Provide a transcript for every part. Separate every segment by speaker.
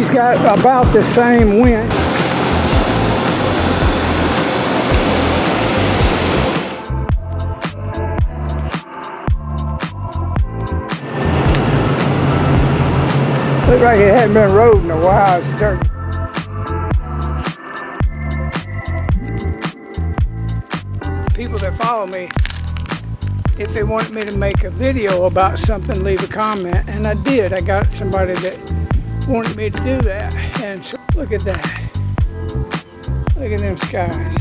Speaker 1: He's got about the same wind. Looks like it hadn't been rode in a while. It's dirty. People that follow me, if they wanted me to make a video about something, leave a comment, and I did. I got somebody that wanted me to do that, and so look at that. Look at them skies.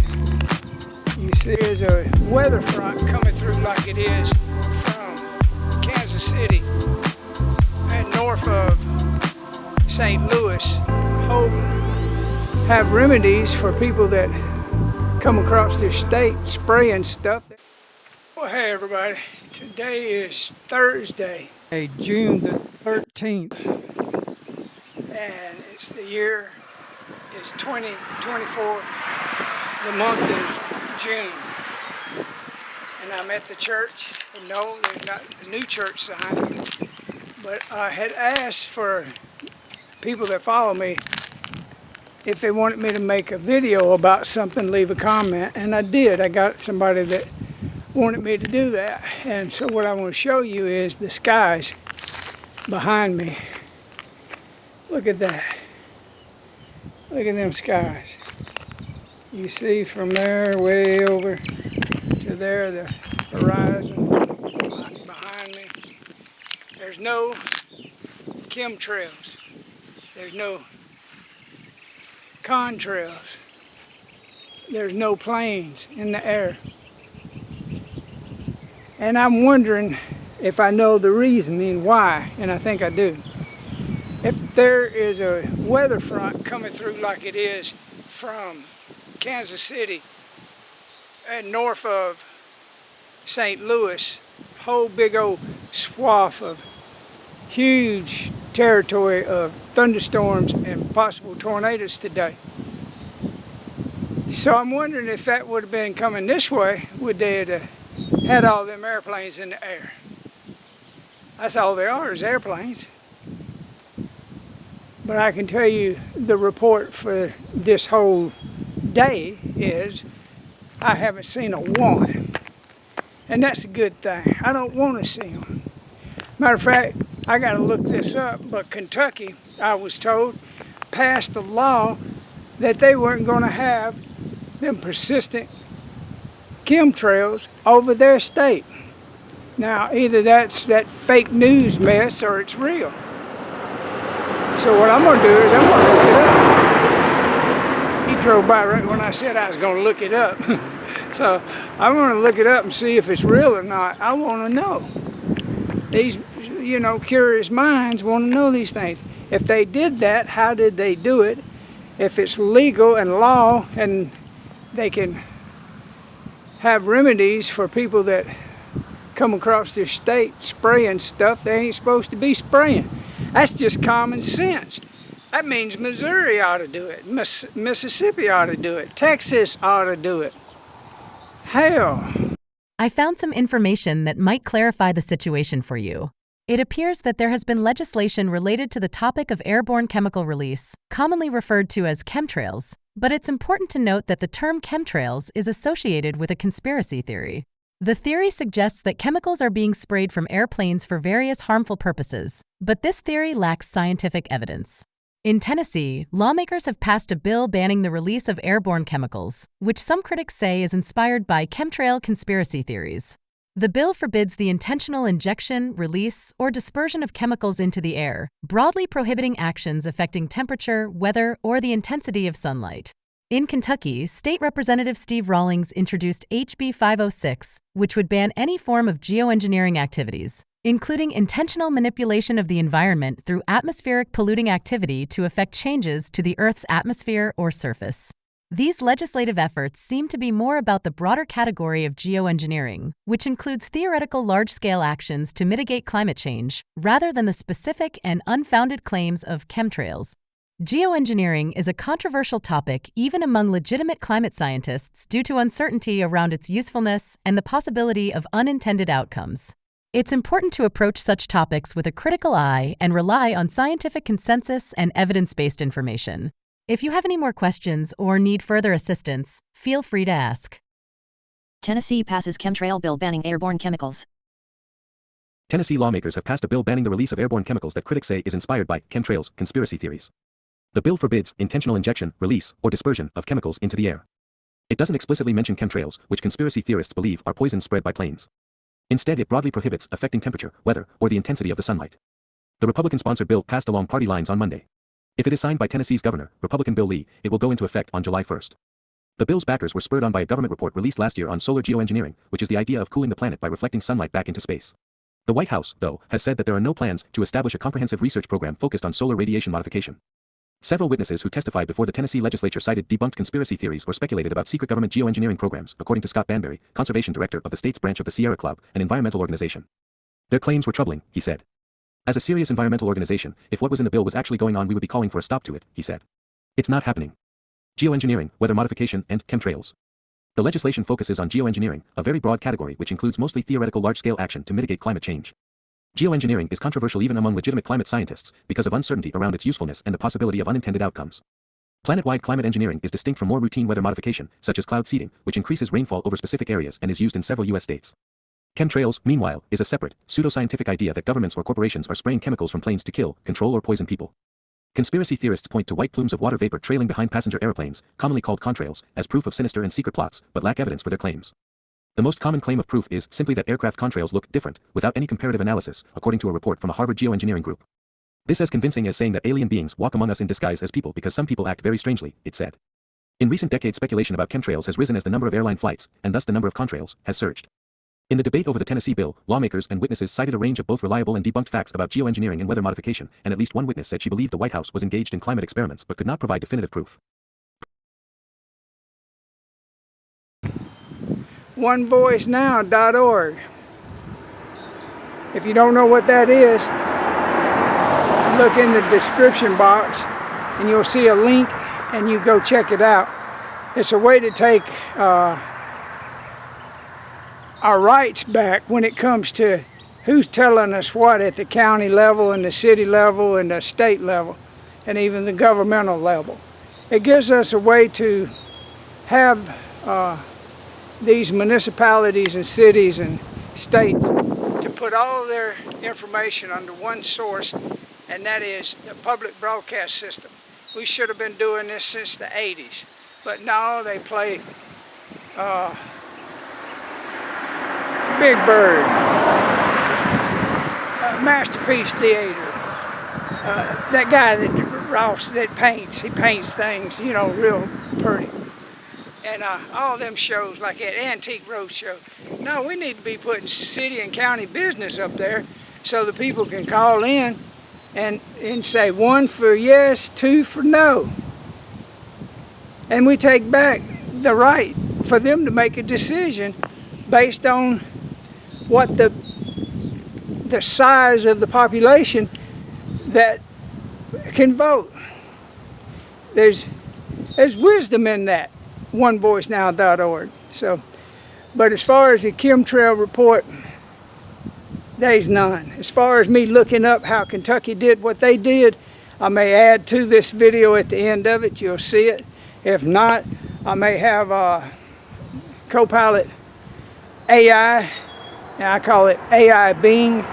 Speaker 1: You see, there's a weather front coming through like it is from Kansas City and north of St. Louis. Hope have remedies for people that come across this state spraying stuff. Well, hey everybody, today is Thursday, June the 13th, and it's the year is 2024. The month is June, and I'm at the church. And no, there's not a new church sign, but I had asked for people that follow me, if they wanted me to make a video about something, leave a comment, and I did. I got somebody that wanted me to do that, and so what I want to show you is the skies behind me. Look at that. Look at them skies. You see from there way over to there, the horizon behind me. There's no chemtrails. There's no contrails. There's no planes in the air. And I'm wondering if I know the reasoning why, and I think I do. If there is a weather front coming through like it is from Kansas City and north of St. Louis, whole big old swath of huge territory of thunderstorms and possible tornadoes today. So I'm wondering if that would have been coming this way, would they have had all them airplanes in the air? That's all they are, is airplanes. But I can tell you the report for this whole day is I haven't seen a one. And that's a good thing. I don't want to see them. Matter of fact, I got to look this up, but Kentucky, I was told, passed a law that they weren't going to have them persistent chemtrails over their state. Now, either that's that fake news mess or it's real. So what I'm going to do is I'm going to look it up. He drove by right when I said I was going to look it up. So I'm going to look it up and see if it's real or not. I want to know. These, curious minds want to know these things. If they did that, how did they do it? If it's legal and law and they can have remedies for people that come across this state spraying stuff they ain't supposed to be spraying. That's just common sense. That means Missouri ought to do it. Mississippi ought to do it. Texas ought to do it. Hell.
Speaker 2: I found some information that might clarify the situation for you. It appears that there has been legislation related to the topic of airborne chemical release, commonly referred to as chemtrails, but it's important to note that the term chemtrails is associated with a conspiracy theory. The theory suggests that chemicals are being sprayed from airplanes for various harmful purposes, but this theory lacks scientific evidence. In Tennessee, lawmakers have passed a bill banning the release of airborne chemicals, which some critics say is inspired by chemtrail conspiracy theories. The bill forbids the intentional injection, release, or dispersion of chemicals into the air, broadly prohibiting actions affecting temperature, weather, or the intensity of sunlight. In Kentucky, State Representative Steve Rawlings introduced HB 506, which would ban any form of geoengineering activities, including intentional manipulation of the environment through atmospheric polluting activity to affect changes to the Earth's atmosphere or surface. These legislative efforts seem to be more about the broader category of geoengineering, which includes theoretical large-scale actions to mitigate climate change, rather than the specific and unfounded claims of chemtrails. Geoengineering is a controversial topic even among legitimate climate scientists due to uncertainty around its usefulness and the possibility of unintended outcomes. It's important to approach such topics with a critical eye and rely on scientific consensus and evidence-based information. If you have any more questions or need further assistance, feel free to ask.
Speaker 3: Tennessee passes chemtrail bill banning airborne chemicals.
Speaker 4: Tennessee lawmakers have passed a bill banning the release of airborne chemicals that critics say is inspired by chemtrails, conspiracy theories. The bill forbids intentional injection, release, or dispersion of chemicals into the air. It doesn't explicitly mention chemtrails, which conspiracy theorists believe are poisons spread by planes. Instead, it broadly prohibits affecting temperature, weather, or the intensity of the sunlight. The Republican-sponsored bill passed along party lines on Monday. If it is signed by Tennessee's governor, Republican Bill Lee, it will go into effect on July 1st. The bill's backers were spurred on by a government report released last year on solar geoengineering, which is the idea of cooling the planet by reflecting sunlight back into space. The White House, though, has said that there are no plans to establish a comprehensive research program focused on solar radiation modification. Several witnesses who testified before the Tennessee legislature cited debunked conspiracy theories or speculated about secret government geoengineering programs, according to Scott Banbury, conservation director of the state's branch of the Sierra Club, an environmental organization. Their claims were troubling, he said. As a serious environmental organization, if what was in the bill was actually going on, we would be calling for a stop to it, he said. It's not happening. Geoengineering, weather modification, and chemtrails. The legislation focuses on geoengineering, a very broad category which includes mostly theoretical large-scale action to mitigate climate change. Geoengineering is controversial even among legitimate climate scientists because of uncertainty around its usefulness and the possibility of unintended outcomes. Planet-wide climate engineering is distinct from more routine weather modification, such as cloud seeding, which increases rainfall over specific areas and is used in several U.S. states. Chemtrails, meanwhile, is a separate, pseudoscientific idea that governments or corporations are spraying chemicals from planes to kill, control, or poison people. Conspiracy theorists point to white plumes of water vapor trailing behind passenger airplanes, commonly called contrails, as proof of sinister and secret plots, but lack evidence for their claims. The most common claim of proof is simply that aircraft contrails look different, without any comparative analysis, according to a report from a Harvard geoengineering group. This as convincing as saying that alien beings walk among us in disguise as people because some people act very strangely, it said. In recent decades, speculation about chemtrails has risen as the number of airline flights, and thus the number of contrails, has surged. In the debate over the Tennessee bill, lawmakers and witnesses cited a range of both reliable and debunked facts about geoengineering and weather modification, and at least one witness said she believed the White House was engaged in climate experiments but could not provide definitive proof.
Speaker 1: onevoicenow.org. If you don't know what that is, look in the description box and you'll see a link and you go check it out. It's a way to take our rights back when it comes to who's telling us what at the county level and the city level and the state level and even the governmental level. It gives us a way to have these municipalities and cities and states to put all of their information under one source, and that is the public broadcast system. We should have been doing this since the 80s, but no, they play Big Bird, Masterpiece Theater, that guy that Ross that paints, he paints things, you know, real pretty. And all them shows like that, Antique Roadshow. No, we need to be putting city and county business up there so the people can call in and say 1 for yes, 2 for no. And we take back the right for them to make a decision based on what the size of the population that can vote. There's wisdom in that. onevoicenow.org. So, but as far as the chemtrail report, there's none. As far as me looking up how Kentucky did what they did, I may add to this video at the end of it. You'll see it. If not, I may have Copilot AI, and I call it AI Being,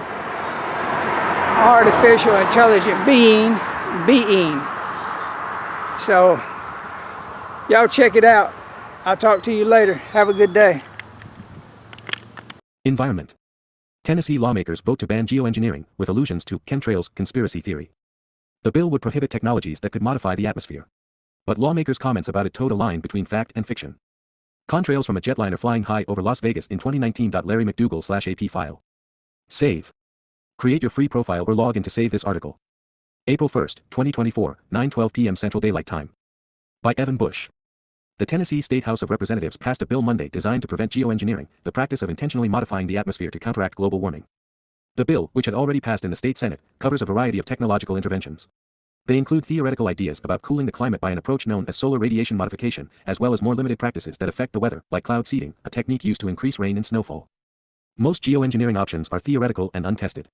Speaker 1: Artificial Intelligent Being. So, y'all check it out. I'll talk to you later. Have a good day.
Speaker 4: Environment. Tennessee lawmakers vote to ban geoengineering, with allusions to chemtrails conspiracy theory. The bill would prohibit technologies that could modify the atmosphere. But lawmakers' comments about it towed a line between fact and fiction. Contrails from a jetliner flying high over Las Vegas in 2019. Larry McDougall/AP file. Save. Create your free profile or log in to save this article. April 1st, 2024, 9:12 p.m. Central Daylight Time. By Evan Bush. The Tennessee State House of Representatives passed a bill Monday designed to prevent geoengineering, the practice of intentionally modifying the atmosphere to counteract global warming. The bill, which had already passed in the state Senate, covers a variety of technological interventions. They include theoretical ideas about cooling the climate by an approach known as solar radiation modification, as well as more limited practices that affect the weather, like cloud seeding, a technique used to increase rain and snowfall. Most geoengineering options are theoretical and untested.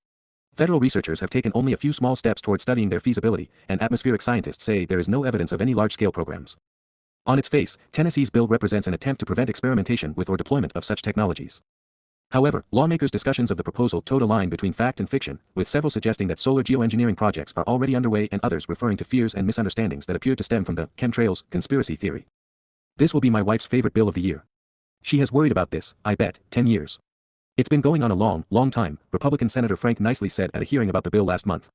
Speaker 4: Federal researchers have taken only a few small steps toward studying their feasibility, and atmospheric scientists say there is no evidence of any large-scale programs. On its face, Tennessee's bill represents an attempt to prevent experimentation with or deployment of such technologies. However, lawmakers' discussions of the proposal toed a line between fact and fiction, with several suggesting that solar geoengineering projects are already underway and others referring to fears and misunderstandings that appear to stem from the chemtrails conspiracy theory. This will be my wife's favorite bill of the year. She has worried about this, I bet, 10 years. It's been going on a long, long time, Republican Senator Frank Nicely said at a hearing about the bill last month.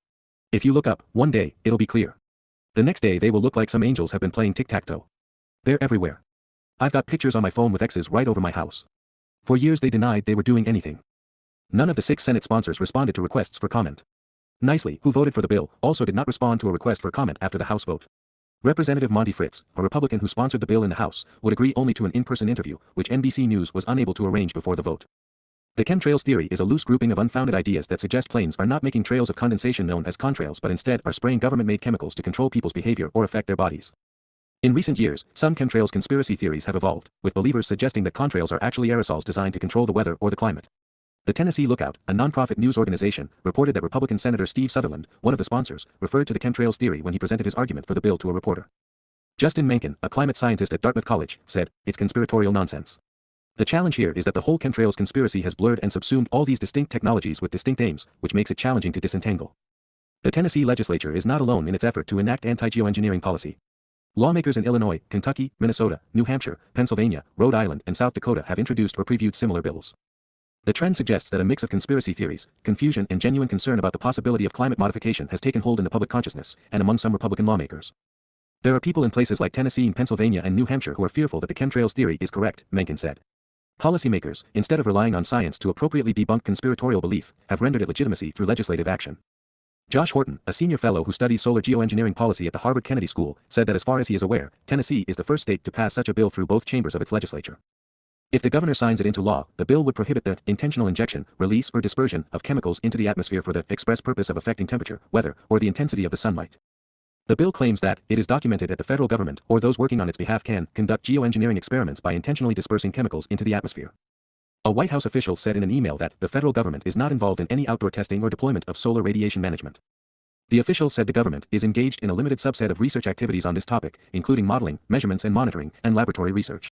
Speaker 4: If you look up, one day, it'll be clear. The next day they will look like some angels have been playing tic-tac-toe. They're everywhere. I've got pictures on my phone with X's right over my house. For years they denied they were doing anything. None of the 6 Senate sponsors responded to requests for comment. Nicely, who voted for the bill, also did not respond to a request for comment after the House vote. Representative Monty Fritz, a Republican who sponsored the bill in the House, would agree only to an in-person interview, which NBC News was unable to arrange before the vote. The chemtrails theory is a loose grouping of unfounded ideas that suggest planes are not making trails of condensation known as contrails but instead are spraying government-made chemicals to control people's behavior or affect their bodies. In recent years, some chemtrails conspiracy theories have evolved, with believers suggesting that contrails are actually aerosols designed to control the weather or the climate. The Tennessee Lookout, a nonprofit news organization, reported that Republican Senator Steve Sutherland, one of the sponsors, referred to the chemtrails theory when he presented his argument for the bill to a reporter. Justin Mencken, a climate scientist at Dartmouth College, said, "It's conspiratorial nonsense. The challenge here is that the whole chemtrails conspiracy has blurred and subsumed all these distinct technologies with distinct aims, which makes it challenging to disentangle." The Tennessee legislature is not alone in its effort to enact anti-geoengineering policy. Lawmakers in Illinois, Kentucky, Minnesota, New Hampshire, Pennsylvania, Rhode Island, and South Dakota have introduced or previewed similar bills. The trend suggests that a mix of conspiracy theories, confusion, and genuine concern about the possibility of climate modification has taken hold in the public consciousness, and among some Republican lawmakers. There are people in places like Tennessee, Pennsylvania, and New Hampshire who are fearful that the chemtrails theory is correct, Mencken said. Policymakers, instead of relying on science to appropriately debunk conspiratorial belief, have rendered it legitimacy through legislative action. Josh Horton, a senior fellow who studies solar geoengineering policy at the Harvard Kennedy School, said that as far as he is aware, Tennessee is the first state to pass such a bill through both chambers of its legislature. If the governor signs it into law, the bill would prohibit the intentional injection, release, or dispersion of chemicals into the atmosphere for the express purpose of affecting temperature, weather, or the intensity of the sunlight. The bill claims that it is documented that the federal government or those working on its behalf can conduct geoengineering experiments by intentionally dispersing chemicals into the atmosphere. A White House official said in an email that the federal government is not involved in any outdoor testing or deployment of solar radiation management. The official said the government is engaged in a limited subset of research activities on this topic, including modeling, measurements and monitoring, and laboratory research.